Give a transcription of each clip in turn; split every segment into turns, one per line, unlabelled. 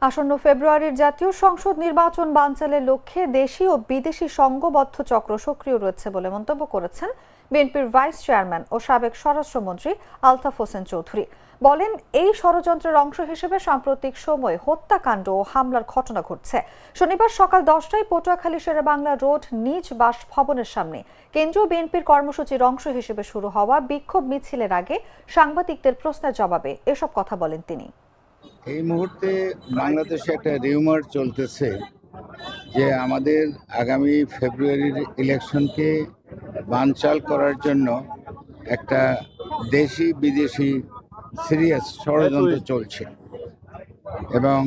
আসন্ন ফেব্রুয়ারির জাতীয় সংসদ নির্বাচন বানচালের লক্ষ্যে দেশি ও বিদেশি সংঘবদ্ধ চক্র সক্রিয় রয়েছে বলে মন্তব্য করেছেন বিএনপির ভাইস চেয়ারম্যান ও সাবেক স্বরাষ্ট্রমন্ত্রী আলতাফ হোসেন চৌধুরী। বলেন, এই ষড়যন্ত্রের অংশ হিসেবে সাম্প্রতিক সময়ে হত্যাকাণ্ড ও হামলার ঘটনা ঘটছে। শনিবার সকাল 10টায় পটুয়াখালী শেরেবাংলা রোড নিজ বাসভবনের সামনে কেন্দ্রীয় বিএনপির কর্মসূচির অংশ হিসেবে শুরু হওয়া বিক্ষোভ মিছিলের আগে সাংবাদিকদের প্রশ্নের জবাবে এসব কথা বলেন তিনি।
এই মুহূর্তে বাংলাদেশে একটা রিউমার চলতেছে যে আমাদের আগামী ফেব্রুয়ারির ইলেকশনকে বানচাল করার জন্য একটা দেশি বিদেশি সিরিয়াস ষড়যন্ত্র চলছে এবং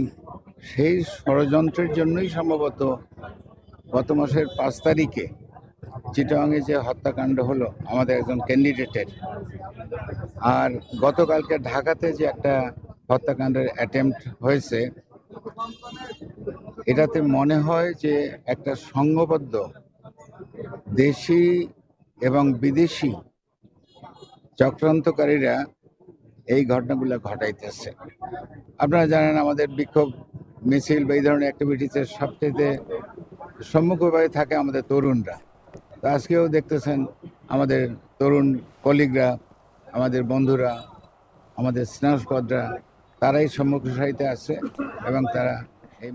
সেই ষড়যন্ত্রের জন্যই সম্ভবত গত মাসের 5 তারিখে চিটাগাংয়ে যে হত্যাকাণ্ড হলো আমাদের একজন ক্যান্ডিডেটের, আর গতকালকে ঢাকাতে যে একটা হত্যাকাণ্ডের অ্যাটেম্প্ট হয়েছে, এটাতে মনে হয় যে একটা সংঘবদ্ধ দেশি এবং বিদেশি চক্রান্তকারীরা এই ঘটনাগুলো ঘটাইতেছে। আপনারা জানেন আমাদের বিক্ষোভ মিছিল বা এই ধরনের অ্যাক্টিভিটিসের সবচেয়ে সম্মুখভাবে থাকে আমাদের তরুণরা। তো আজকেও দেখতেছেন আমাদের তরুণ কলিগরা, আমাদের বন্ধুরা, আমাদের স্নেহস্পদরা, তারাই সম্মুখ সারিতে আছে এবং তারা এই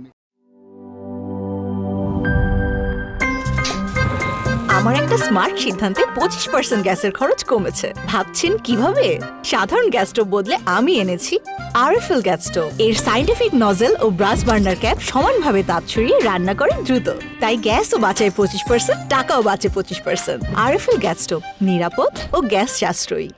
আমার একটা স্মার্ট সিদ্ধান্তে 25% গ্যাসের খরচ কমেছে। ভাবছেন কিভাবে? সাধারণ গ্যাস স্টোভ বদলে আমি এনেছি আরএফএল গ্যাস স্টোভ। এর সাইন্টিফিক নজল ও ব্রাস বার্নার ক্যাপ সমানভাবে তাপ ছড়িয়ে রান্না করে দ্রুত। তাই গ্যাসও বাঁচায় 25%, টাকাও বাঁচে 25%। আরএফএল গ্যাস স্টোভ নিরাপদ ও গ্যাস সাশ্রয়ী।